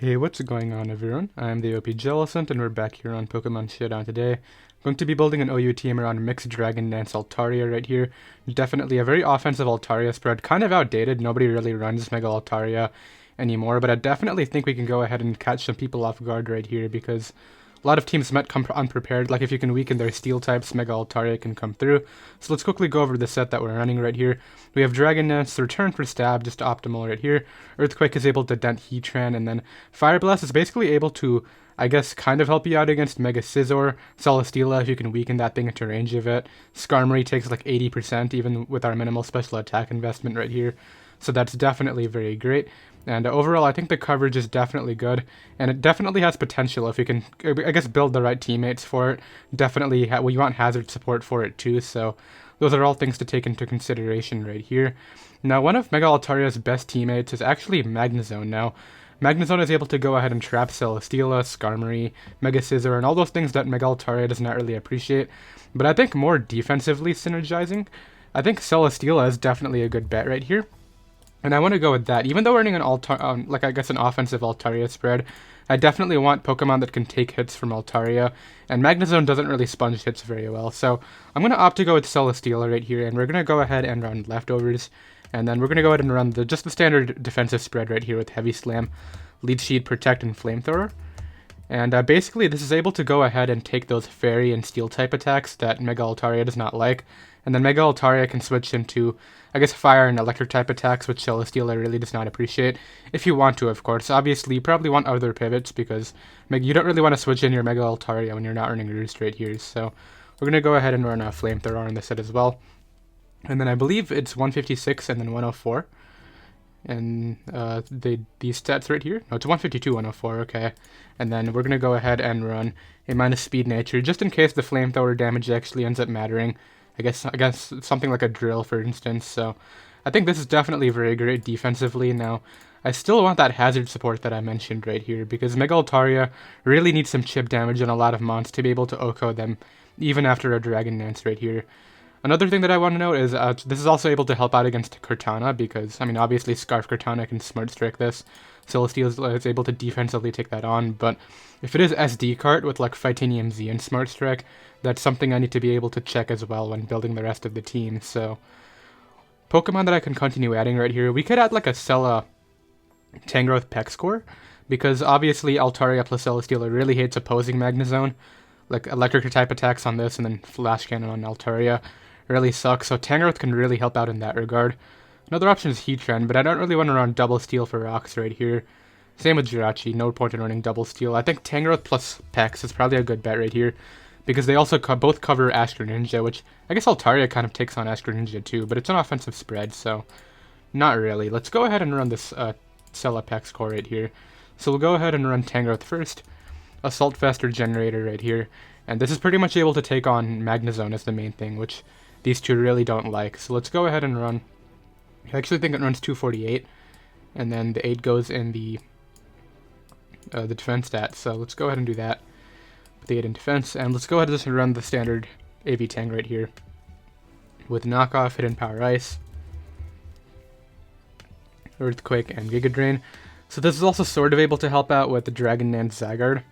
Hey, what's going on everyone? I'm the OPJellicent and we're back here on Pokemon Showdown today. I'm going to be building an OU team around mixed Dragon Dance Altaria right here. Definitely a very offensive Altaria spread, kind of outdated, nobody really runs Mega Altaria anymore, but I definitely think we can go ahead and catch some people off guard right here because a lot of teams might come unprepared. Like if you can weaken their steel types, Mega Altaria can come through. So let's quickly go over the set that we're running right here. We have Dragon Dance, Return for Stab, just optimal right here. Earthquake is able to dent Heatran, and then Fire Blast is basically able to, I guess, kind of help you out against Mega Scizor. Celesteela, if you can weaken that thing into range of it. Skarmory takes like 80% even with our minimal special attack investment right here. So that's definitely very great. And overall, I think the coverage is definitely good, and it definitely has potential if you can, I guess, build the right teammates for it. Definitely, well, you want hazard support for it too, so those are all things to take into consideration right here. Now, one of Mega Altaria's best teammates is actually Magnezone. Now, Magnezone is able to go ahead and trap Celesteela, Skarmory, Mega Scizor, and all those things that Mega Altaria does not really appreciate. But I think more defensively synergizing, I think Celesteela is definitely a good bet right here. And I want to go with that. Even though we're running an an offensive Altaria spread, I definitely want Pokemon that can take hits from Altaria, and Magnezone doesn't really sponge hits very well. So I'm going to opt to go with Celesteela right here, and we're going to go ahead and run Leftovers, and then we're going to go ahead and run just the standard defensive spread right here with Heavy Slam, Leech Seed, Protect, and Flamethrower. And basically this is able to go ahead and take those Fairy and Steel type attacks that Mega Altaria does not like, and then Mega Altaria can switch into, I guess, Fire and Electric type attacks, which Celesteela really does not appreciate. If you want to, of course. Obviously, you probably want other pivots because you don't really want to switch in your Mega Altaria when you're not running Roost right here. So we're going to go ahead and run a Flamethrower on this set as well. And then I believe it's 156 and then 104. And these stats right here. No, it's 152, 104, okay. And then we're going to go ahead and run a minus Speed Nature, just in case the Flamethrower damage actually ends up mattering. I guess something like a Drill, for instance. So I think this is definitely very great defensively. Now, I still want that hazard support that I mentioned right here, because Mega Altaria really needs some chip damage on a lot of mons to be able to OHKO them, even after a Dragon Dance right here. Another thing that I want to note is this is also able to help out against Cortana, because, I mean, obviously Scarf Cortana can Smart Strike this. Celesteela is able to defensively take that on, but if it is SD Cart with like Fightinium Z and Smart Strike, that's something I need to be able to check as well when building the rest of the team. So, Pokemon that I can continue adding right here, we could add like a Tangrowth Pex Core, because obviously Altaria plus Celesteela really hates opposing Magnezone. Like electric type attacks on this and then Flash Cannon on Altaria really sucks, so Tangrowth can really help out in that regard. Another option is Heatran, but I don't really want to run double Steel for rocks right here. Same with Jirachi, no point in running double Steel. I think Tangrowth plus Pex is probably a good bet right here, because they also both cover Ash Greninja, which I guess Altaria kind of takes on Ash Greninja too, but it's an offensive spread, so not really. Let's go ahead and run this Pex core right here. So we'll go ahead and run Tangrowth first, Assault Vest or Regenerator right here, and this is pretty much able to take on Magnezone as the main thing, which these two really don't like. So let's go ahead and run. I actually think it runs 248, and then the 8 goes in the defense stat. So let's go ahead and do that. Put the 8 in defense, and let's go ahead and just run the standard AV Tang right here with knockoff, hidden power ice, earthquake, and Giga Drain. So this is also sort of able to help out with the Dragon Dance Zygarde,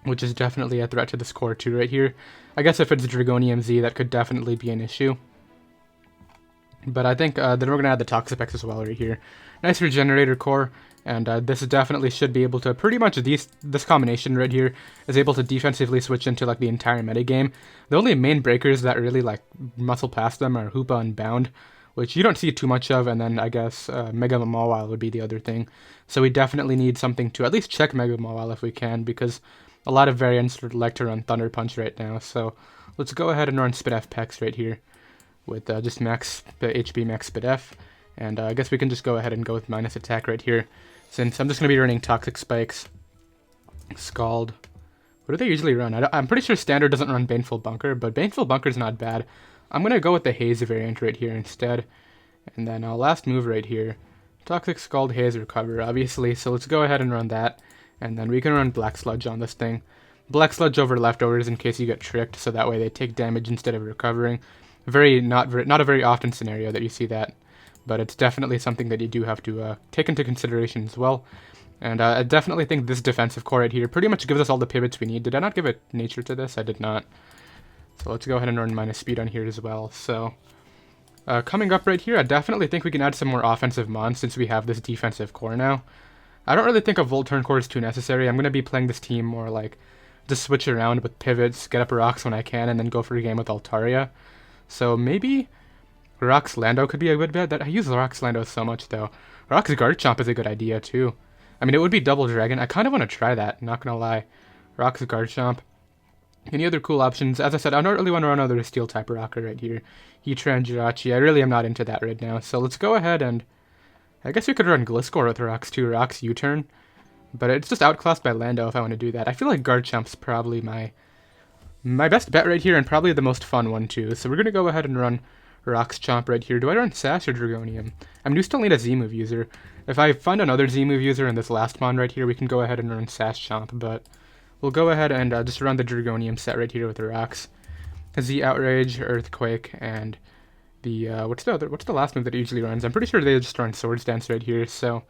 which is definitely a threat to this core too right here. I guess if it's Dragonium Z, that could definitely be an issue. But I think then we're going to add the Toxapex as well right here. Nice Regenerator core, and this definitely should be able to, pretty much this combination right here is able to defensively switch into like the entire metagame. The only main breakers that really like muscle past them are Hoopa and Bound, which you don't see too much of, and then I guess Mega Mawile would be the other thing. So we definitely need something to at least check Mega Mawile if we can, because a lot of variants like to run Thunder Punch right now. So let's go ahead and run Spidef Pex right here with just max HP, max Spidef. And I guess we can just go ahead and go with minus attack right here, since I'm just going to be running Toxic Spikes, Scald. What do they usually run? I'm pretty sure Standard doesn't run Baneful Bunker, but Baneful Bunker is not bad. I'm going to go with the Haze variant right here instead. And then last move right here, Toxic, Scald, Haze, Recover, obviously. So let's go ahead and run that. And then we can run Black Sludge on this thing. Black Sludge over Leftovers in case you get tricked, so that way they take damage instead of recovering. Not a very often scenario that you see that, but it's definitely something that you do have to take into consideration as well. And I definitely think this defensive core right here pretty much gives us all the pivots we need. Did I not give it nature to this? I did not. So let's go ahead and run minus speed on here as well. So coming up right here, I definitely think we can add some more offensive mons since we have this defensive core now. I don't really think a Volt Turn core is too necessary. I'm going to be playing this team more like just switch around with pivots, get up rocks when I can, and then go for a game with Altaria. So maybe Rocks Lando could be a good bet. I use Rocks Lando so much though. Rocks Guard Chomp is a good idea too. I mean, it would be double dragon. I kind of want to try that, not gonna lie. Rocks Guard Chomp. Any other cool options? As I said, I don't really want to run another Steel type rocker right here. Heatran, Jirachi. I really am not into that right now. So let's go ahead and I guess we could run Gliscor with Rocks too. Rocks U-turn. But it's just outclassed by Lando if I want to do that. I feel like Guard Chomp's probably my best bet right here and probably the most fun one too. So we're gonna go ahead and run Rocks Chomp right here. Do I run Sash or Dragonium? I mean, we still need a Z-move user. If I find another Z-move user in this last mon right here, we can go ahead and run Sash Chomp, but we'll go ahead and just run the Dragonium set right here with the Rocks. Z Outrage, Earthquake, and the what's the last move that it usually runs? I'm pretty sure they just run Swords Dance right here. So,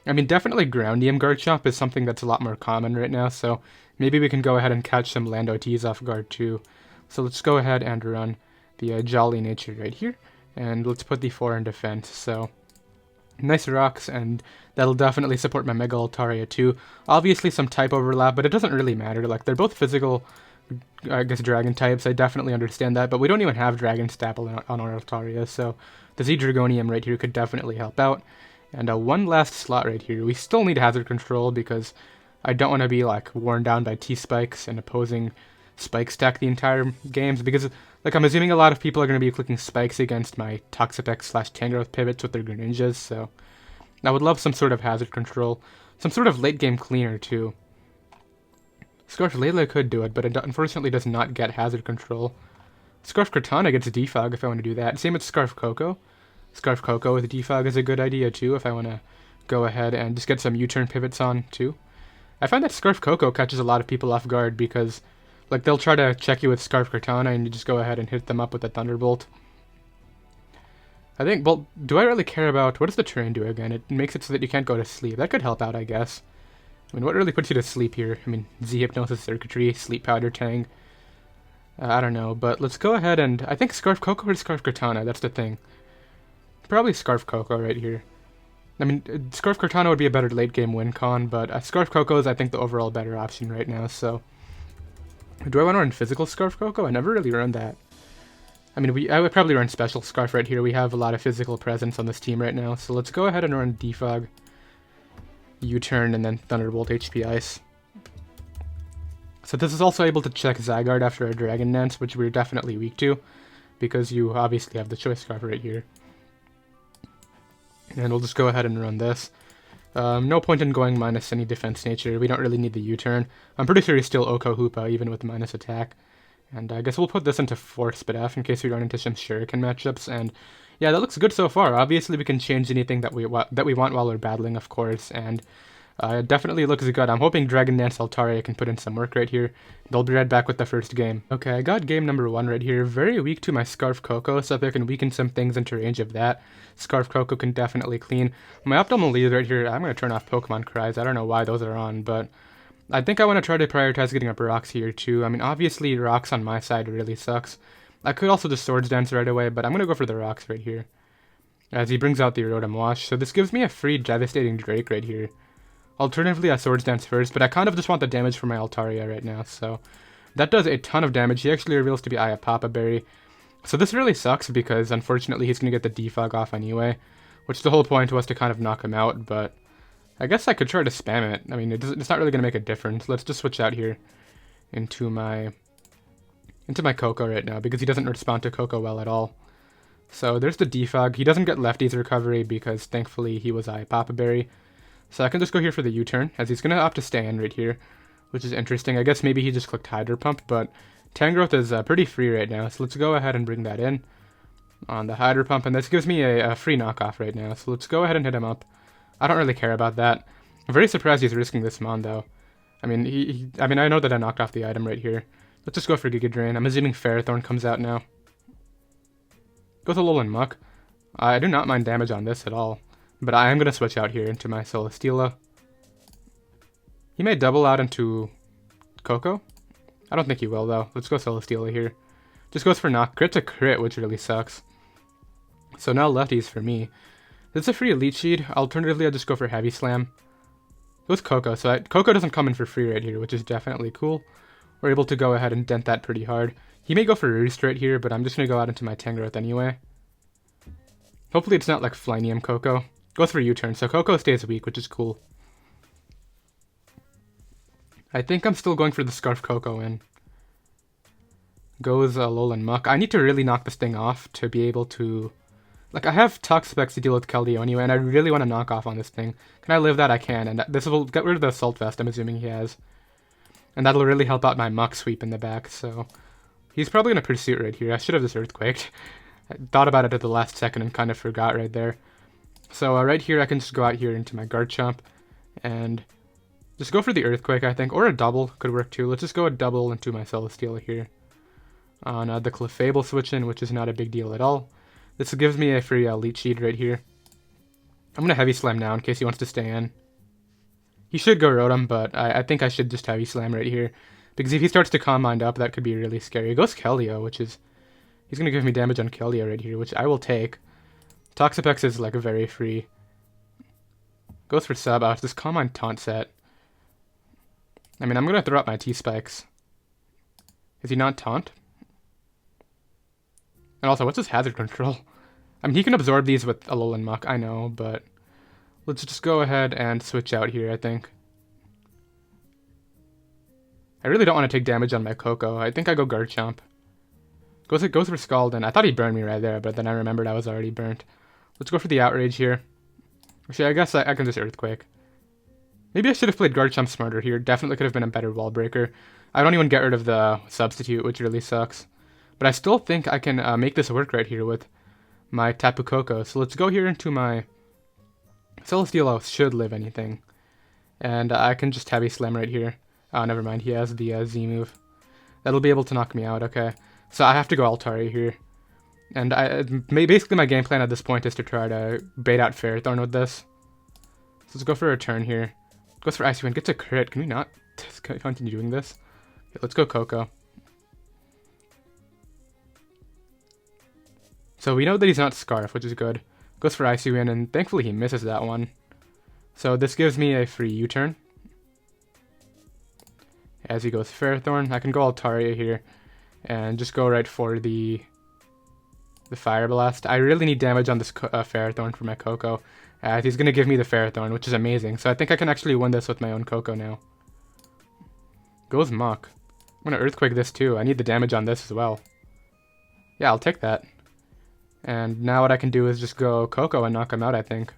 I mean, definitely Groundium Guard Chomp is something that's a lot more common right now. So maybe we can go ahead and catch some Lando T's off guard too. So let's go ahead and run the Jolly Nature right here, and let's put the 4 in defense. So nice rocks, and that'll definitely support my Mega Altaria too. Obviously some type overlap, but it doesn't really matter. Like, they're both physical, I guess, dragon types. I definitely understand that, but we don't even have Dragon Staple on our Altaria, so the Z Dragonium right here could definitely help out. And one last slot right here. We still need Hazard Control because I don't want to be like worn down by T-Spikes and opposing Spike stack the entire games, because like I'm assuming a lot of people are going to be clicking Spikes against my Toxapex / Tangrowth pivots with their Greninjas, so I would love some sort of Hazard Control, some sort of late game cleaner too. Scarf Layla could do it, but it unfortunately does not get Hazard Control. Scarf Cortana gets Defog if I want to do that. Same with Scarf Coco. Scarf Coco with Defog is a good idea too if I want to go ahead and just get some U-turn pivots on too. I find that Scarf Coco catches a lot of people off guard because like they'll try to check you with Scarf Cortana and you just go ahead and hit them up with a Thunderbolt. I think, well, do I really care about, what does the terrain do again? It makes it so that you can't go to sleep. That could help out, I guess. I mean, what really puts you to sleep here? I mean, Z-Hypnosis Circuitry, Sleep Powder Tang. I don't know, but let's go ahead and, I think Scarf Coco or Scarf Cortana, that's the thing. Probably Scarf Coco right here. I mean, Scarf Cortana would be a better late game win con, but Scarf Coco is, I think, the overall better option right now, so. Do I want to run Physical Scarf Coco? I never really run that. I mean, I would probably run Special Scarf right here. We have a lot of physical presence on this team right now, so let's go ahead and run Defog, U-turn, and then Thunderbolt HP Ice. So this is also able to check Zygarde after a Dragon Dance, which we're definitely weak to, because you obviously have the Choice Scarf right here. And we'll just go ahead and run this. No point in going minus any defense nature. We don't really need the U-turn. I'm pretty sure he's still Oko Hoopa, even with minus attack. And I guess we'll put this into Force Spit-F in case we run into some Shuriken matchups. And yeah, that looks good so far. Obviously, we can change anything that we want while we're battling, of course. And it definitely looks good. I'm hoping Dragon Dance Altaria can put in some work right here. They'll be right back with the first game. Okay, I got game number 1 right here. Very weak to my Scarf Coco, so if I can weaken some things into range of that, Scarf Coco can definitely clean. My optimal lead right here, I'm going to turn off Pokemon Cries. I don't know why those are on, but I think I want to try to prioritize getting up rocks here too. I mean, obviously rocks on my side really sucks. I could also just Swords Dance right away, but I'm going to go for the rocks right here, as he brings out the Rotom Wash. So this gives me a free Devastating Drake right here. Alternatively, I Swords Dance first, but I kind of just want the damage for my Altaria right now, so that does a ton of damage. He actually reveals to be Aya Papa Berry. So this really sucks because, unfortunately, he's going to get the defog off anyway, which the whole point was to kind of knock him out, but I guess I could try to spam it. I mean, it's not really going to make a difference. Let's just switch out here into my Coco right now, because he doesn't respond to Coco well at all. So there's the defog. He doesn't get Lefty's recovery because, thankfully, he was Aya Papa Berry. So I can just go here for the U-turn, as he's going to opt to stay in right here, which is interesting. I guess maybe he just clicked Hydro Pump, but Tangrowth is pretty free right now, so let's go ahead and bring that in on the Hydro Pump, and this gives me a free knockoff right now, so let's go ahead and hit him up. I don't really care about that. I'm very surprised he's risking this Mon, though. I mean, I know that I knocked off the item right here. Let's just go for Giga Drain. I'm assuming Ferrothorn comes out now. Goes a little in Muck. I do not mind damage on this at all. But I am going to switch out here into my Celesteela. He may double out into Coco. I don't think he will, though. Let's go Celesteela here. Just goes for knock. Crit's a crit, which really sucks. So now lefties for me. It's a free Leech Seed. Alternatively, I'll just go for Heavy Slam. Goes Coco, so Coco doesn't come in for free right here, which is definitely cool. We're able to go ahead and dent that pretty hard. He may go for Roost right here, but I'm just going to go out into my Tangrowth anyway. Hopefully it's not like Flynium Coco. Goes for U-turn, so Coco stays weak, which is cool. I think I'm still going for the Scarf Coco in. Goes Alolan Muck. I need to really knock this thing off to be able to... Like, I have Toxapex to deal with Keldeo anyway, and I really want to knock off on this thing. Can I live that? I can, and this will get rid of the Assault Vest I'm assuming he has. And that'll really help out my Muck Sweep in the back, so... He's probably going to Pursuit right here. I should have just Earthquaked. I thought about it at the last second and kind of forgot right there. So right here, I can just go out here into my Garchomp and just go for the Earthquake, I think. Or a double could work too. Let's just go a double into my Celesteela here. On the Clefable switch in, which is not a big deal at all. This gives me a free Leech Seed right here. I'm going to Heavy Slam now in case he wants to stay in. He should go Rotom, but I think I should just Heavy Slam right here. Because if he starts to Calm Mind up, that could be really scary. He goes Keldeo, which is... He's going to give me damage on Keldeo right here, which I will take. Toxapex is like a very free. Goes for Sub. I'll just Calm Mind Taunt set. I mean, I'm going to throw out my T-Spikes. Is he not Taunt? And also, what's his Hazard Control? I mean, he can absorb these with Alolan Muck, I know, but... Let's just go ahead and switch out here, I think. I really don't want to take damage on my Coco. I think I go Garchomp. Goes for Scaldin. I thought he burned me right there, but then I remembered I was already burnt. Let's go for the Outrage here. Actually, I guess I can just Earthquake. Maybe I should have played Garchomp smarter here. Definitely could have been a better Wall Breaker. I don't even get rid of the Substitute, which really sucks. But I still think I can make this work right here with my Tapu Koko. So let's go here into my... Celesteela should live anything. And I can just Heavy Slam right here. Oh, never mind. He has the Z move. That'll be able to knock me out. Okay. So I have to go Altaria here. And basically my game plan at this point is to try to bait out Ferrothorn with this. So let's go for a turn here. Goes for Icy Wind. Gets a crit. Can we not continue doing this? Okay, let's go Coco. So we know that he's not Scarf, which is good. Goes for Icy Wind, and thankfully he misses that one. So this gives me a free U-turn. As he goes Ferrothorn, I can go Altaria here. And just go right for the Fire Blast. I really need damage on this Ferrothorn for my Coco. As he's going to give me the Ferrothorn, which is amazing. So I think I can actually win this with my own Coco now. Goes Muck. I'm going to Earthquake this too. I need the damage on this as well. Yeah, I'll take that. And now what I can do is just go Coco and knock him out, I think.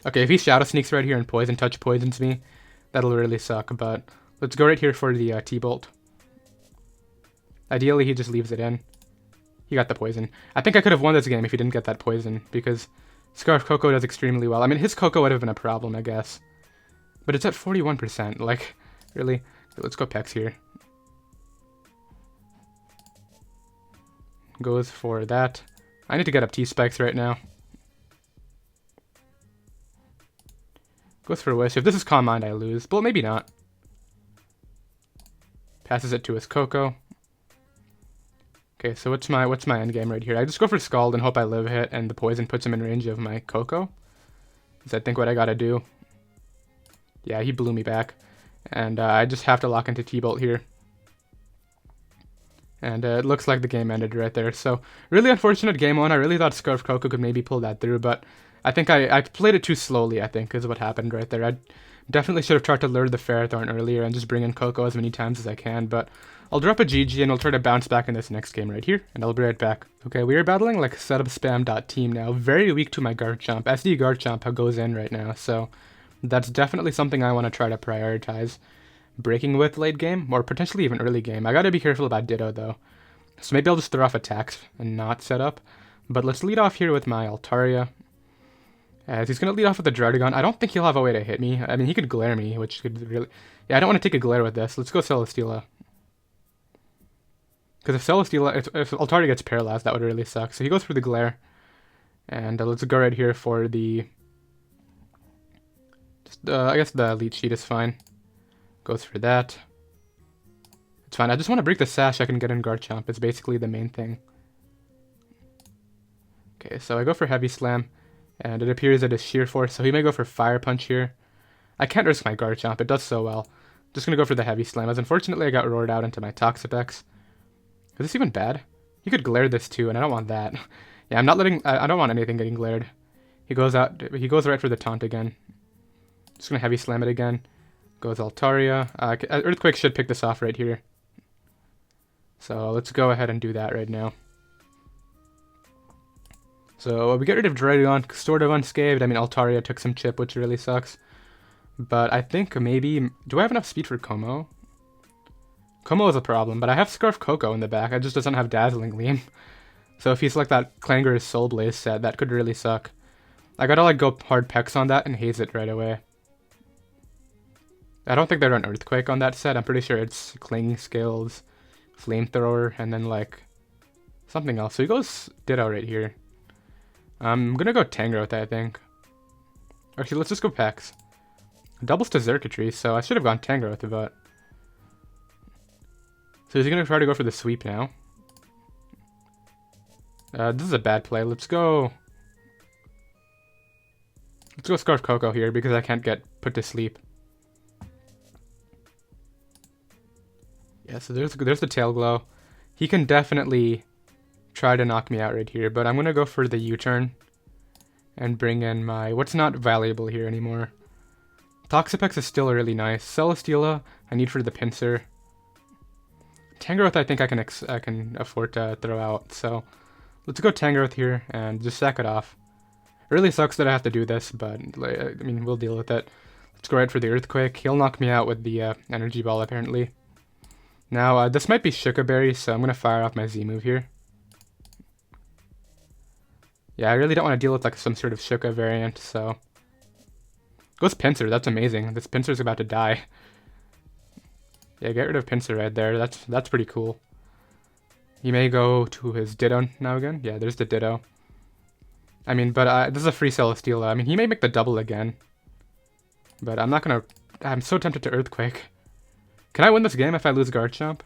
Okay, if he Shadow Sneaks right here and Poison Touch poisons me, that'll really suck. But let's go right here for the T-Bolt. Ideally, he just leaves it in. He got the poison. I think I could have won this game if he didn't get that poison, because Scarf Coco does extremely well. I mean, his Coco would have been a problem, I guess. But it's at 41%. Like, really? Let's go Pex here. Goes for that. I need to get up T-Spikes right now. Goes for Wish. If this is Calm Mind, I lose. But maybe not. Passes it to his Coco. Okay, so what's my end game right here? I just go for Scald and hope I live hit and the poison puts him in range of my Coco. Is I think what I gotta do. Yeah, he blew me back. And I just have to lock into T-Bolt here. And it looks like the game ended right there. So, really unfortunate game one. I really thought Scarf Coco could maybe pull that through, but I think I played it too slowly, I think, is what happened right there. I definitely should have tried to lure the Ferrothorn earlier and just bring in Coco as many times as I can, but I'll drop a GG and I'll try to bounce back in this next game right here, and I'll be right back. Okay, we are battling like setupspam.team now. Very weak to my Garchomp. SD Garchomp goes in right now, so that's definitely something I want to try to prioritize breaking with late game, or potentially even early game. I gotta be careful about Ditto though. So maybe I'll just throw off attacks and not set up. But let's lead off here with my Altaria. As he's gonna lead off with the Druddigon. I don't think he'll have a way to hit me. I mean, he could glare me, which could really... Yeah, I don't want to take a glare with this. Let's go Celesteela. Because if Altaria gets paralyzed, that would really suck. So he goes for the glare. And let's go right here for the I guess the Leech Seed is fine. Goes for that. It's fine. I just want to break the Sash I can get in Garchomp. It's basically the main thing. Okay, so I go for Heavy Slam, and it appears it is Sheer Force, so he may go for Fire Punch here. I can't risk my Garchomp. It does so well. Just gonna go for the Heavy Slam, as unfortunately I got roared out into my Toxapex. Is this even bad? You could glare this too, and I don't want that. Yeah, I'm not letting... I don't want anything getting glared. He goes right for the taunt again. Just gonna Heavy Slam it again. Goes Altaria. Earthquake should pick this off right here. So let's go ahead and do that right now. So we get rid of Dragon, sort of unscathed. I mean, Altaria took some chip, which really sucks. But I think maybe... Do I have enough speed for Como? Como is a problem, but I have Scarf Coco in the back. I just doesn't have Dazzling Gleam. So if you select that Clanger's Soul Blaze set, that could really suck. I gotta like go hard Pex on that and haze it right away. I don't think they run Earthquake on that set. I'm pretty sure it's Clinging Skills, Flamethrower, and then like something else. So he goes Ditto right here. I'm gonna go Tangrowth, I think. Actually, let's just go Pex. Doubles to Xurkitree, so I should have gone Tangrowth, but... So is he gonna try to go for the sweep now? This is a bad play. Let's go Scarf Coco here because I can't get put to sleep. Yeah, so there's the Tail Glow. He can definitely try to knock me out right here, but I'm gonna go for the U-turn and bring in my what's not valuable here anymore. Toxapex is still really nice. Celesteela, I need for the pincer. Tangrowth, I think I can afford to throw out. So let's go Tangrowth here and just sack it off. It really sucks that I have to do this, but I mean we'll deal with it. Let's go right for the Earthquake. He'll knock me out with the Energy Ball apparently. Now this might be Shuka Berry, so I'm gonna fire off my Z move here. Yeah, I really don't want to deal with like some sort of Shuka variant, so... Goes Pinsir, that's amazing. This Pinsir's about to die. Yeah, get rid of Pinsir right there. That's pretty cool. He may go to his Ditto now again. Yeah, there's the Ditto. I mean, but this is a free Celesteela. I mean, he may make the double again. But I'm not gonna... I'm so tempted to Earthquake. Can I win this game if I lose Garchomp?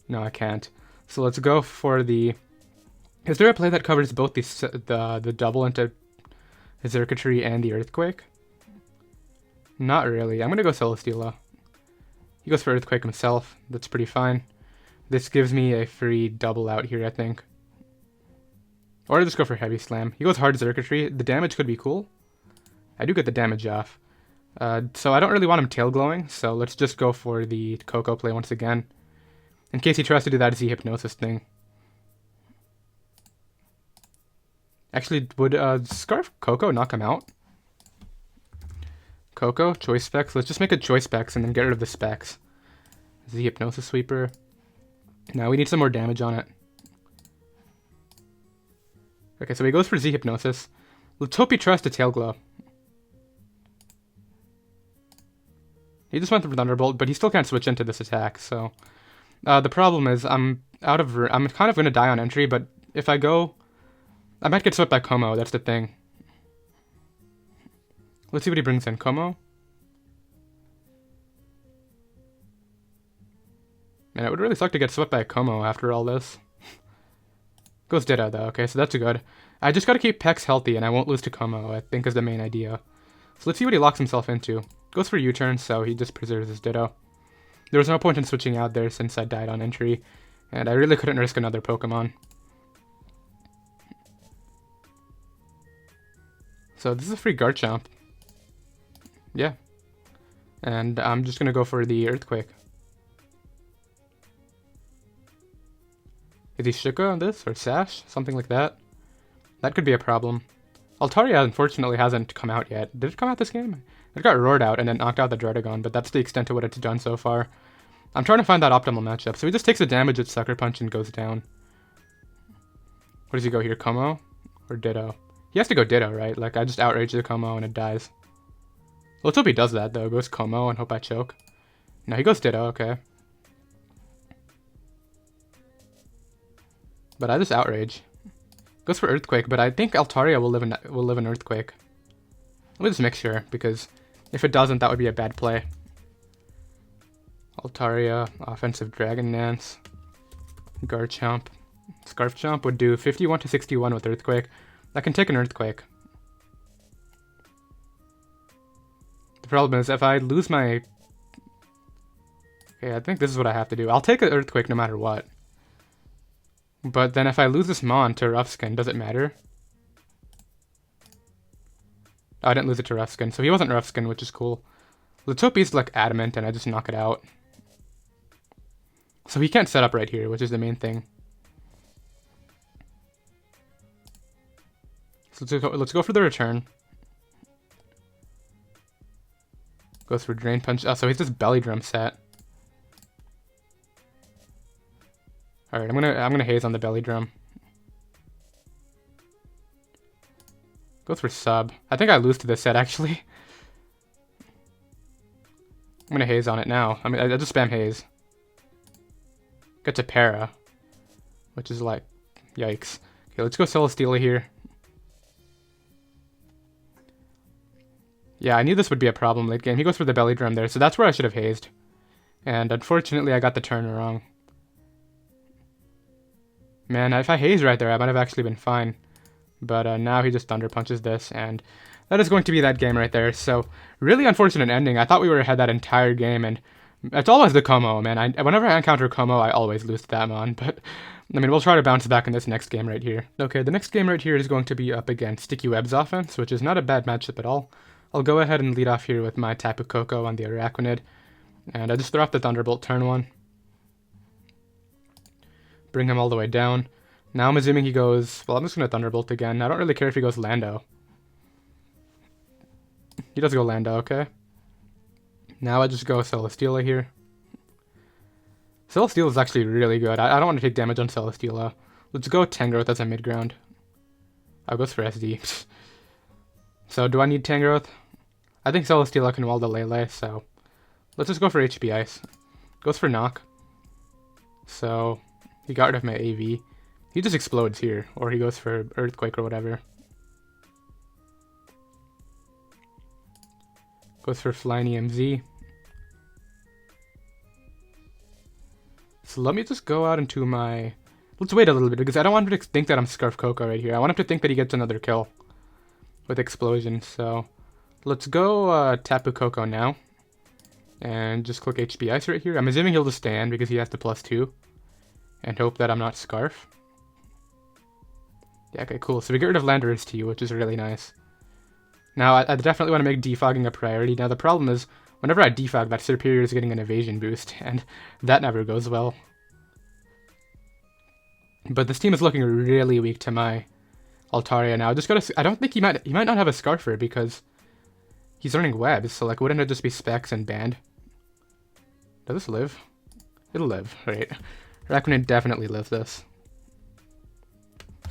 No, I can't. So let's go for the... Is there a play that covers both the double into Xurkitree and the Earthquake? Not really. I'm gonna go Celesteela. He goes for Earthquake himself. That's pretty fine. This gives me a free double out here, I think. Or I just go for Heavy Slam. He goes hard Xurkitree. The damage could be cool. I do get the damage off. So I don't really want him Tail Glowing, so let's just go for the Coco play once again. In case he tries to do that Z Hypnosis thing. Actually, would Scarf Coco knock him out? Coco, Choice Specs. Let's just make a Choice Specs and then get rid of the Specs. Z Hypnosis Sweeper. Now we need some more damage on it. Okay, so he goes for Z Hypnosis. Let's hope he tries to Tail Glow. He just went for Thunderbolt, but he still can't switch into this attack, so... the problem is, I'm kind of going to die on entry, but if I go... I might get swept by Como, that's the thing. Let's see what he brings in. Como? Man, it would really suck to get swept by Como after all this. Goes Ditto, though. Okay, so that's good. I just gotta keep Pex healthy, and I won't lose to Como, I think is the main idea. So let's see what he locks himself into. Goes for U-turn, so he just preserves his Ditto. There was no point in switching out there since I died on entry, and I really couldn't risk another Pokemon. So this is a free Garchomp. Yeah. And I'm just gonna go for the Earthquake. Is he Shuka on this? Or Sash? Something like that? That could be a problem. Altaria, unfortunately, hasn't come out yet. Did it come out this game? It got roared out and then knocked out the Dredagon, but that's the extent of what it's done so far. I'm trying to find that optimal matchup. So he just takes the damage with Sucker Punch and goes down. What does he go here? Como? Or Ditto? He has to go Ditto, right? Like, I just outrage the Como and it dies. Let's hope he does that, though. Goes Como and hope I choke. No, he goes Ditto, okay. But I just outrage. Goes for Earthquake, but I think Altaria will live in Earthquake. Let me just make sure, because If it doesn't, that would be a bad play. Altaria, offensive Dragon Dance, Garchomp. Scarf Chomp would do 51 to 61 with Earthquake. That can take an Earthquake. The problem is if I lose my... Okay, I think this is what I have to do. I'll take an Earthquake no matter what. But then if I lose this Mon to Rough Skin, does it matter? Oh, I didn't lose it to Rough Skin, so he wasn't Rough Skin, which is cool. Latopi's like adamant, and I just knock it out. So he can't set up right here, which is the main thing. So let's go for the return. Goes for Drain Punch. Oh, so he's just Belly Drum set. Alright, I'm gonna haze on the Belly Drum. Goes for Sub. I think I lose to this set actually. I'm gonna haze on it now. I mean, I just spam haze. Gets a Para, which is like, yikes. Okay, let's go Celesteela here. Yeah, I knew this would be a problem late game. He goes for the Belly Drum there, so that's where I should have hazed. And unfortunately, I got the turn wrong. Man, if I haze right there, I might have actually been fine. But now he just Thunder Punches this, and that is going to be that game right there. So, really unfortunate ending. I thought we were ahead that entire game, and it's always the Como, man. Whenever I encounter Como, I always lose to that Mon. But, I mean, we'll try to bounce back in this next game right here. Okay, the next game right here is going to be up against Sticky Web's offense, which is not a bad matchup at all. I'll go ahead and lead off here with my Tapu Koko on the Araquanid. And I just throw off the Thunderbolt turn 1. Bring him all the way down. Now I'm assuming he goes... Well, I'm just going to Thunderbolt again. I don't really care if he goes Lando. He does go Lando, okay. Now I just go Celesteela here. Celesteela is actually really good. I don't want to take damage on Celesteela. Let's go Tangrowth as a mid-ground. I'll go for SD. So do I need Tangrowth? I think Celesteela can wall the Lele, so let's just go for HP Ice. Goes for Knock. So he got rid of my AV. He just explodes here, or he goes for Earthquake or whatever. Goes for Flying EMZ. So let me just go out into my... Let's wait a little bit, because I don't want him to think that I'm Scarf Koko right here. I want him to think that he gets another kill with Explosion, so let's go Tapu Koko now. And just click HP Ice right here. I'm assuming he'll just stand because he has the +2. And hope that I'm not Scarf. Yeah, okay, cool. So we get rid of Landorus to you, which is really nice. Now, I definitely want to make defogging a priority. Now, the problem is, whenever I defog, that Serperior is getting an evasion boost, and that never goes well. But this team is looking really weak to my Altaria now. I don't think he might not have a Scarfer because he's learning webs, so like, wouldn't it just be Specs and Band? Does this live? It'll live, right? Araquanid definitely lives this.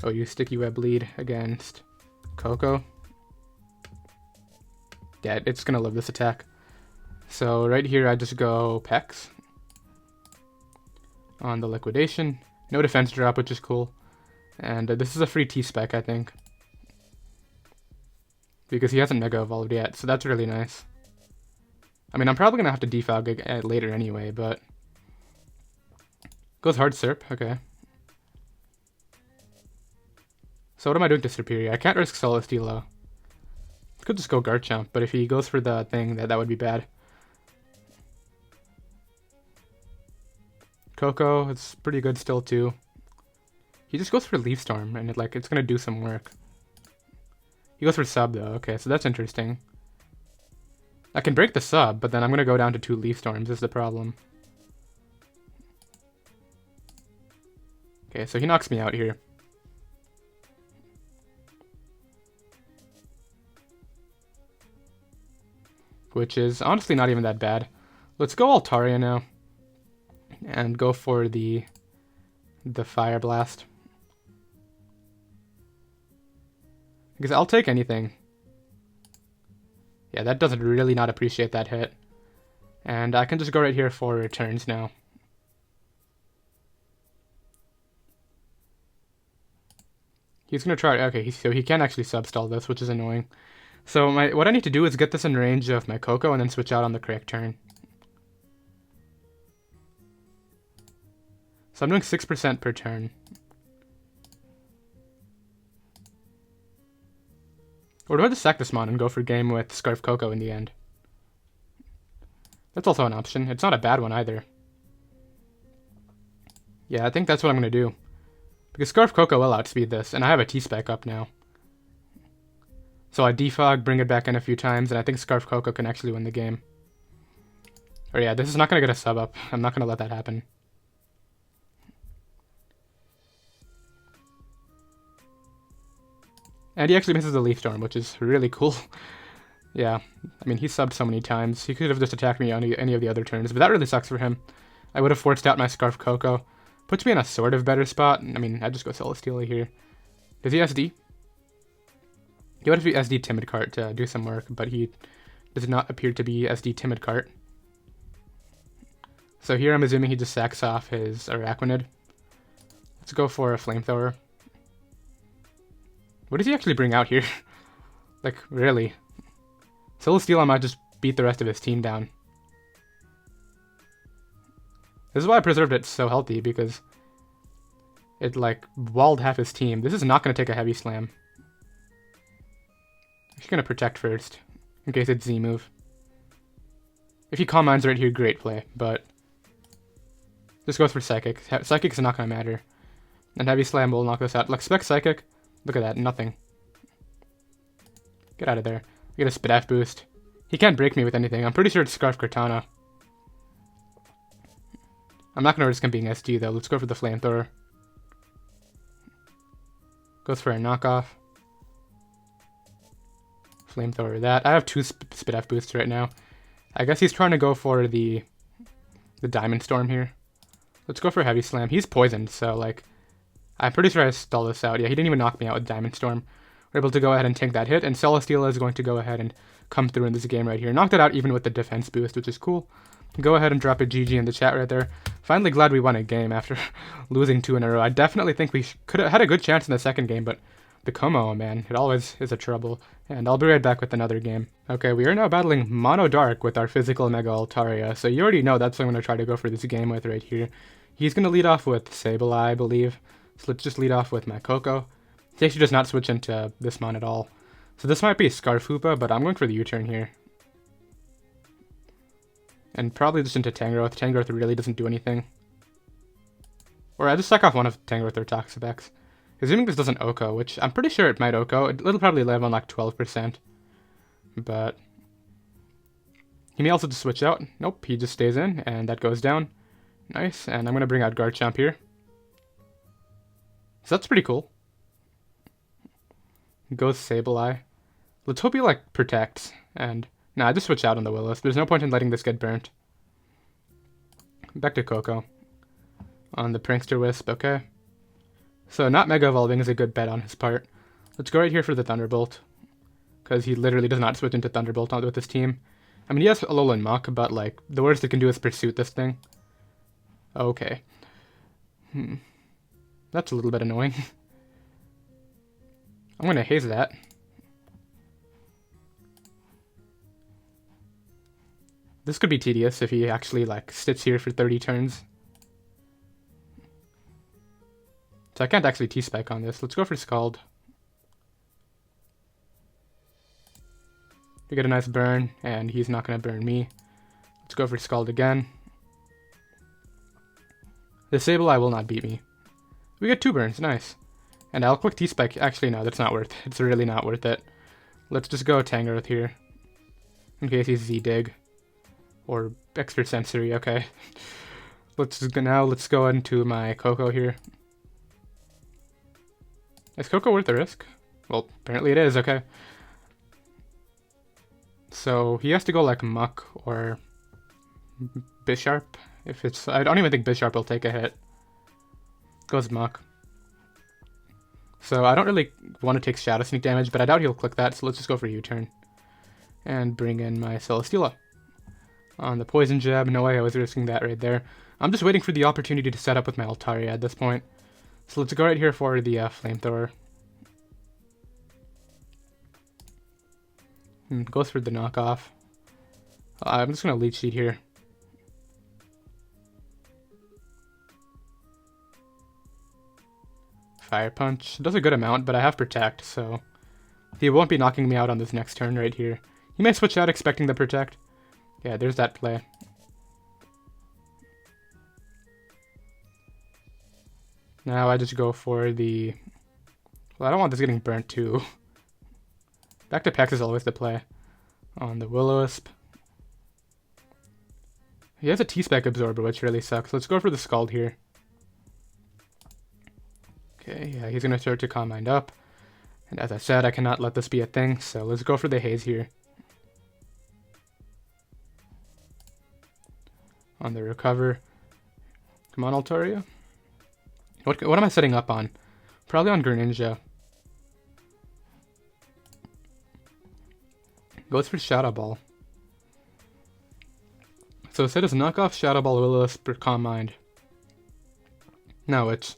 Oh, you Sticky Web lead against Koko. Yeah, it's gonna live this attack. So right here, I just go Pex on the Liquidation. No defense drop, which is cool. And this is a free T-Spec, I think. Because he hasn't Mega Evolved yet, so that's really nice. I mean, I'm probably gonna have to defog later anyway, but... Goes Hard Serp, okay. So what am I doing to Serperior? I can't risk Celesteela. Could just go Garchomp, but if he goes for the thing, that would be bad. Koko, it's pretty good still too. He just goes for Leaf Storm, and it's gonna do some work. He goes for Sub though, okay, so that's interesting. I can break the Sub, but then I'm gonna go down to 2 Leaf Storms, is the problem. Okay, so he knocks me out here. Which is honestly not even that bad. Let's go Altaria now. And go for the Fire Blast. Because I'll take anything. Yeah, that doesn't really not appreciate that hit. And I can just go right here for returns now. He's gonna try... Okay, so he can actually substall this, which is annoying. So what I need to do is get this in range of my Coco and then switch out on the correct turn. So I'm doing 6% per turn. Or do I just sack this mon and go for game with Scarf Coco in the end? That's also an option. It's not a bad one either. Yeah, I think that's what I'm going to do. Because Scarf Coco will outspeed this, and I have a T-Spec up now. So I defog, bring it back in a few times, and I think Scarf Coco can actually win the game. Or yeah, this is not going to get a sub up. I'm not going to let that happen. And he actually misses the Leaf Storm, which is really cool. Yeah, I mean, he subbed so many times. He could have just attacked me on any of the other turns, but that really sucks for him. I would have forced out my Scarf Coco. Puts me in a sort of better spot. I mean, I just go Celesteela here. Does he SD? He would have to be SD Timid Cart to do some work, but he does not appear to be SD Timid Cart. So here I'm assuming he just sacks off his Araquanid. Let's go for a Flamethrower. What does he actually bring out here? Like, really? Celesteela might just beat the rest of his team down. This is why I preserved it so healthy, because it, like, walled half his team. This is not going to take a heavy slam. He's going to protect first, in case it's Z move. If he Calm Minds right here, great play, but this goes for Psychic. Psychic's not going to matter. And Heavy Slam will knock this out. Like, Spec Psychic. Look at that, nothing. Get out of there. I get a Spidaf boost. He can't break me with anything. I'm pretty sure it's Scarf Cortana. I'm not going to risk him being SD though. Let's go for the Flamethrower. Goes for a knockoff. Flamethrower that. I have 2 Spidaf boosts right now. I guess he's trying to go for the Diamond Storm here. Let's go for Heavy Slam. He's poisoned, so like, I'm pretty sure I stalled this out. Yeah, he didn't even knock me out with Diamond Storm. We're able to go ahead and tank that hit, and Celesteela is going to go ahead and come through in this game right here. Knocked it out even with the defense boost, which is cool. Go ahead and drop a GG in the chat right there. Finally glad we won a game after losing 2 in a row. I definitely think we could have had a good chance in the second game, but the Como, man, it always is a trouble. And I'll be right back with another game. Okay, we are now battling Mono Dark with our physical Mega Altaria, so you already know that's what I'm going to try to go for this game with right here. He's going to lead off with Sableye, I believe. So let's just lead off with my Coco. He actually does not switch into this mon at all. So this might be Scarfoopa, but I'm going for the U-turn here. And probably just into Tangrowth. Tangrowth really doesn't do anything. Or I just suck off one of Tangrowth or Toxapex. Assuming this doesn't Oko, which I'm pretty sure it might Oko. It'll probably live on like 12%. But he may also just switch out. Nope, he just stays in, and that goes down. Nice, and I'm going to bring out Garchomp here. So that's pretty cool. Goes Sableye. Let's hope he, like, protects. And, nah, I just switch out on the Willis. There's no point in letting this get burnt. Back to Coco. On the Prankster Wisp, okay. So not Mega Evolving is a good bet on his part. Let's go right here for the Thunderbolt. Because he literally does not switch into Thunderbolt with his team. I mean, he has Alolan Muck, but, like, the worst it can do is Pursuit this thing. Okay. That's a little bit annoying. I'm going to haze that. This could be tedious if he actually, like, sits here for 30 turns. So I can't actually T-Spec on this. Let's go for Scald. We get a nice burn, and he's not going to burn me. Let's go for Scald again. The Sableye will not beat me. We get 2 burns, nice. And I'll quick T-Spec. Actually, no, that's not worth it. It's really not worth it. Let's just go Tangrowth here. In case he's Z-Dig. Or Extra Sensory, okay. Let's go into my Coco here. Is Coco worth the risk? Well, apparently it is, okay. So he has to go like Muck or Bisharp. If it's, I don't even think Bisharp will take a hit. Goes Muck. So I don't really want to take Shadow Sneak damage, but I doubt he'll click that, so let's just go for U-turn. And bring in my Celesteela. On the Poison Jab, no way I was risking that right there. I'm just waiting for the opportunity to set up with my Altaria at this point. So let's go right here for the Flamethrower. Goes for the knockoff. I'm just gonna Leech Seed here. Fire Punch. Does a good amount, but I have Protect, so he won't be knocking me out on this next turn right here. He may switch out expecting the Protect. Yeah, there's that play. Now I just go for the... Well, I don't want this getting burnt too. Back to Pex is always the play. On the Will-O-Wisp. He has a T-Spec Absorber, which really sucks. Let's go for the Scald here. Okay, yeah, he's going to start to Calm Mind up. And as I said, I cannot let this be a thing, so let's go for the Haze here. On the Recover. Come on, Altaria. What am I setting up on? Probably on Greninja. Goes for Shadow Ball. So instead of knockoff Shadow Ball, Will-O-Wisp, or Calm Mind. No, it's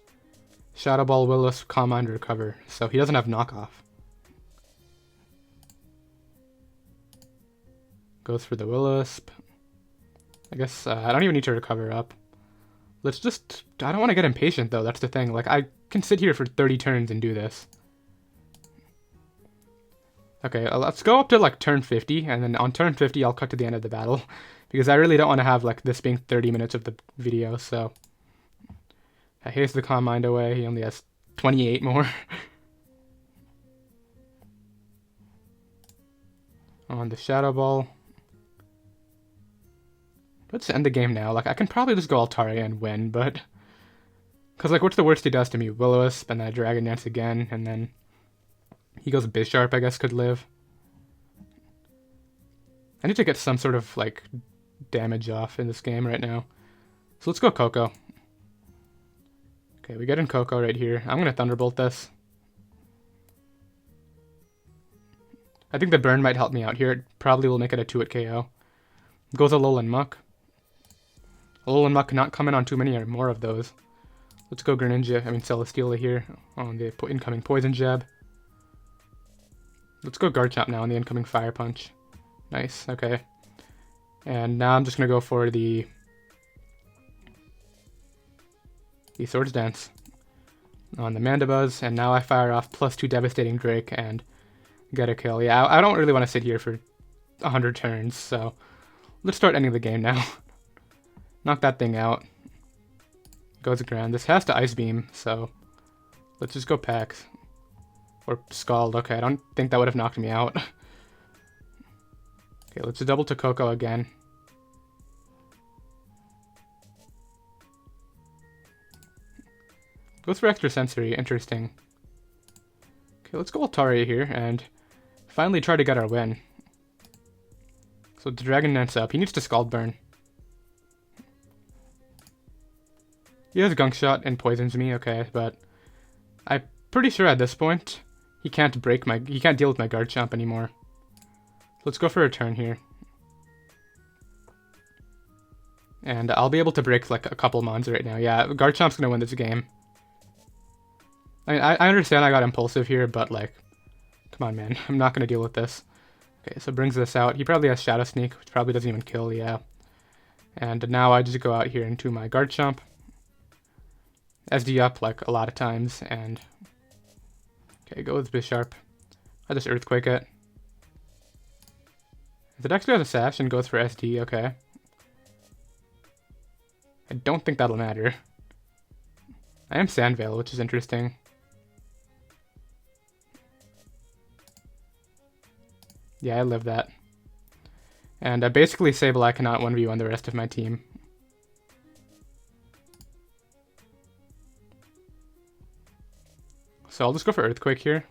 Shadow Ball, Will-O-Wisp, Calm Mind, Recover. So he doesn't have knockoff. Goes for the Will-O-Wisp. I guess I don't even need to recover up. Let's just... I don't want to get impatient though, that's the thing. Like, I can sit here for 30 turns and do this. Okay, let's go up to like turn 50, and then on turn 50 I'll cut to the end of the battle. Because I really don't want to have like this being 30 minutes of the video, so... I haste the Calm Mind away, he only has 28 more. On the Shadow Ball. Let's end the game now. Like, I can probably just go Altaria and win, but... Because, like, what's the worst he does to me? Will-O-Wisp, and then I Dragon Dance again, and then... He goes Bisharp, I guess, could live. I need to get some sort of, like, damage off in this game right now. So let's go Coco. Okay, we get in Coco right here. I'm gonna Thunderbolt this. I think the burn might help me out here. It probably will make it a 2-hit KO. Goes Alolan Muck. Alolan Muck not coming on too many or more of those. Let's go Celesteela here on the incoming Poison Jab. Let's go Garchomp now on the incoming Fire Punch. Nice, okay. And now I'm just going to go for the Swords Dance on the Mandibuzz, and now I fire off +2 Devastating Drake and get a kill. Yeah, I don't really want to sit here for 100 turns, so let's start ending the game now. Knock that thing out. Goes Grand. This has to Ice Beam, so let's just go Pax. Or Scald. Okay, I don't think that would have knocked me out. Okay, let's double to Coco again. Goes for Extra Sensory. Interesting. Okay, let's go Altaria here and finally try to get our win. So the Dragon Dance up. He needs to Scald Burn. He has Gunk Shot and poisons me, okay, but I'm pretty sure at this point he can't deal with my Garchomp anymore. Let's go for a turn here. And I'll be able to break like a couple mons right now. Yeah, Garchomp's gonna win this game. I mean, I understand I got impulsive here, but like, come on, man. I'm not gonna deal with this. Okay, so brings this out. He probably has Shadow Sneak, which probably doesn't even kill, yeah. And now I just go out here into my Garchomp. SD up like a lot of times, and okay, go with Bisharp. I just Earthquake it. If it actually has a Sash and goes for SD, okay. I don't think that'll matter. I am Sandvale, which is interesting. Yeah, I live that. And basically Sableye cannot 1v1 the rest of my team. So I'll just go for Earthquake here.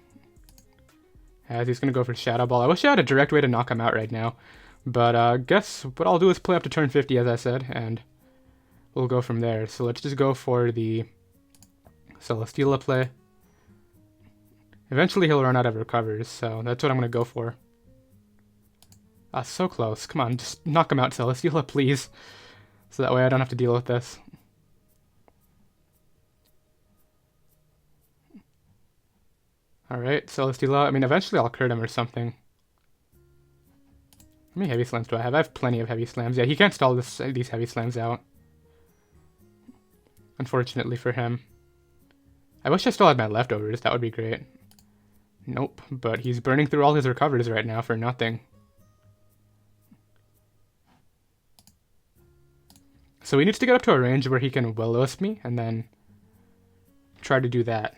As he's going to go for Shadow Ball. I wish I had a direct way to knock him out right now. But guess what I'll do is play up to turn 50, as I said, and we'll go from there. So let's just go for the Celesteela play. Eventually he'll run out of recovers, so that's what I'm going to go for. So close. Come on, just knock him out, Celesteela, please. So that way I don't have to deal with this. Alright, Celesteela. I mean, eventually I'll crit him or something. How many heavy slams do I have? I have plenty of heavy slams. Yeah, he can't stall these heavy slams out. Unfortunately for him. I wish I still had my leftovers. That would be great. Nope, but he's burning through all his recovers right now for nothing. So he needs to get up to a range where he can Will-O-Wisp me, and then try to do that.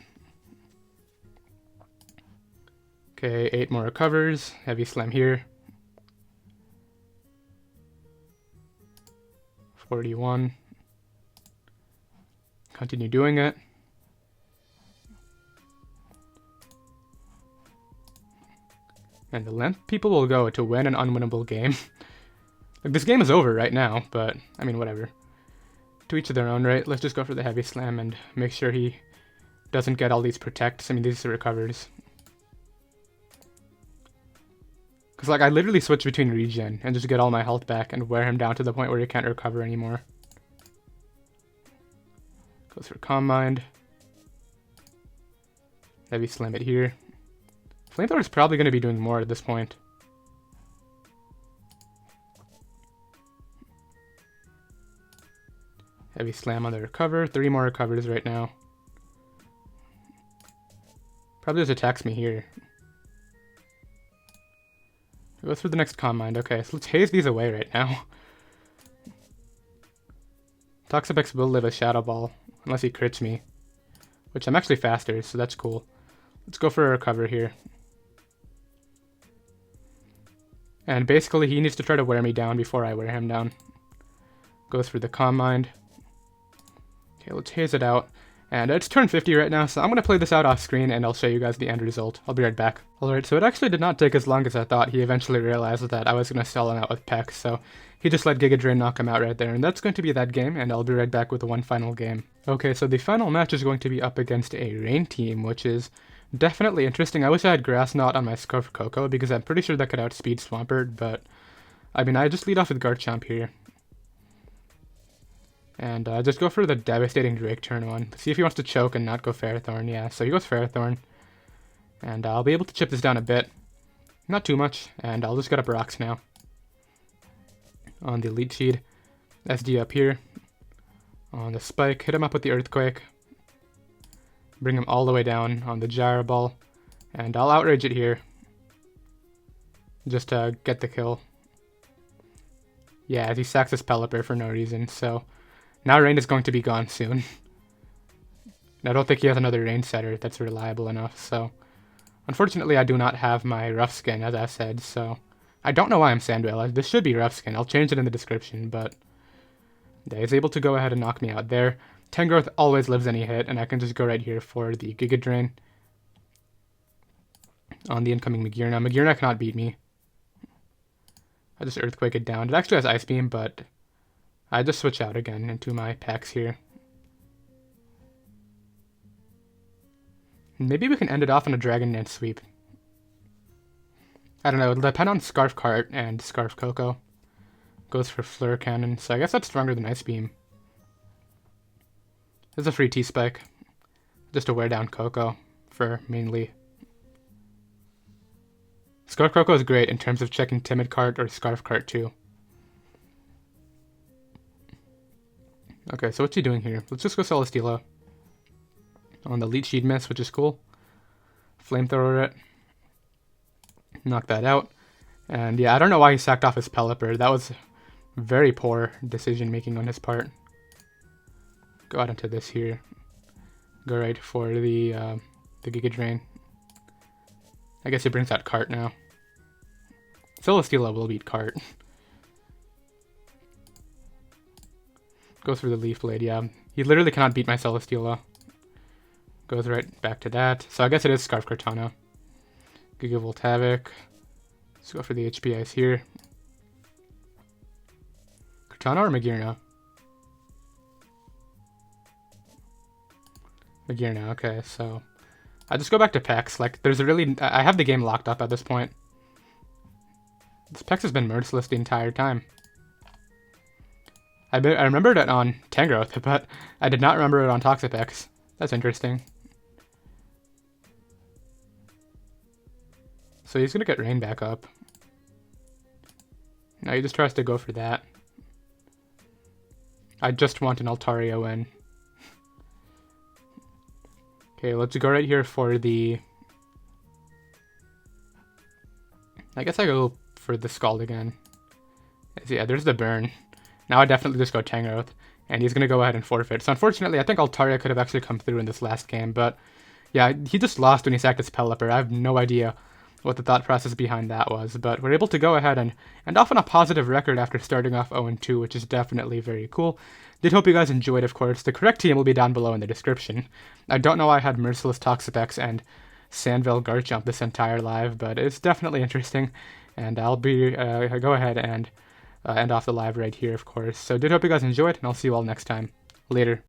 Okay, 8 more recovers. Heavy slam here. 41. Continue doing it. And the length people will go to win an unwinnable game. Like, this game is over right now, but, I mean, whatever. To each of their own, right? Let's just go for the heavy slam and make sure he doesn't get all these protects. I mean, these are recovers. Because, like, I literally switch between regen and just get all my health back and wear him down to the point where he can't recover anymore. Goes for Calm Mind. Heavy slam it here. Flamethrower is probably going to be doing more at this point. Heavy slam on the recover. 3 more recovers right now. Probably just attacks me here. Go through the next Calm Mind. Okay, so let's haze these away right now. Toxapex will live a Shadow Ball, unless he crits me. Which I'm actually faster, so that's cool. Let's go for a recover here. And basically he needs to try to wear me down before I wear him down. Goes for the Calm Mind. Okay, let's haze it out. And it's turn 50 right now, so I'm going to play this out off screen and I'll show you guys the end result. I'll be right back. Alright, so it actually did not take as long as I thought. He eventually realized that I was going to stall him out with Pex, so he just let Giga Drain knock him out right there. And that's going to be that game, and I'll be right back with the one final game. Okay, so the final match is going to be up against a Rain team, which is definitely interesting. I wish I had Grass Knot on my Scarf Coco, because I'm pretty sure that could outspeed Swampert, but I mean, I just lead off with Garchomp here. And just go for the devastating Drake turn 1. See if he wants to choke and not go Ferrothorn. Yeah, so he goes Ferrothorn. And I'll be able to chip this down a bit. Not too much. And I'll just get up rocks now. On the Leech Seed. SD up here. On the Spike. Hit him up with the Earthquake. Bring him all the way down on the Gyro Ball. And I'll Outrage it here. Just to get the kill. Yeah, he sacks his Pelipper for no reason, so now Rain is going to be gone soon. I don't think he has another Rain setter that's reliable enough, so unfortunately I do not have my Rough Skin, as I said, so I don't know why I'm Sandwhale. This should be Rough Skin. I'll change it in the description, but yeah, he's able to go ahead and knock me out there. Tangrowth always lives any hit, and I can just go right here for the Giga Drain on the incoming Magearna. Magearna cannot beat me. I just Earthquake it down. It actually has Ice Beam, but I just switch out again into my packs here. Maybe we can end it off on a Dragon Dance sweep. I don't know, it'll depend on Scarf Cart and Scarf Coco. Goes for Fleur Cannon, so I guess that's stronger than Ice Beam. There's a free T-Spike. Just to wear down Coco for mainly. Scarf Coco is great in terms of checking Timid Cart or Scarf Cart too. Okay, so what's he doing here? Let's just go Celesteela. On the Leech Seed miss, which is cool. Flamethrower it. Knock that out. And yeah, I don't know why he sacked off his Pelipper. That was very poor decision making on his part. Go out into this here. Go right for the Giga Drain. I guess he brings out Cart now. Celesteela will beat Cart. Goes for the Leaf Blade, yeah. He literally cannot beat my Celesteela. Goes right back to that. So I guess it is Scarf Cortana. Gigavolt Havoc. Let's go for the HP Ice here. Cortana or Magearna? Magearna, okay, so I just go back to Pex. Like, there's a really... I have the game locked up at this point. This Pex has been merciless the entire time. I remembered it on Tangrowth, but I did not remember it on Toxapex. That's interesting. So he's gonna get Rain back up. Now he just tries to go for that. I just want an Altaria win. Okay, let's go right here for the... I guess I go for the Scald again. Yeah, there's the burn. Now I definitely just go Tangrowth, and he's going to go ahead and forfeit. So unfortunately, I think Altaria could have actually come through in this last game, but yeah, he just lost when he sacked his Pelipper. I have no idea what the thought process behind that was, but we're able to go ahead and off on a positive record after starting off 0-2, which is definitely very cool. Did hope you guys enjoyed, of course. The correct team will be down below in the description. I don't know why I had Merciless Toxapex and Sandville Garchomp this entire live, but it's definitely interesting, and I'll be go ahead and end off the live right here, of course. So did hope you guys enjoyed, and I'll see you all next time. Later.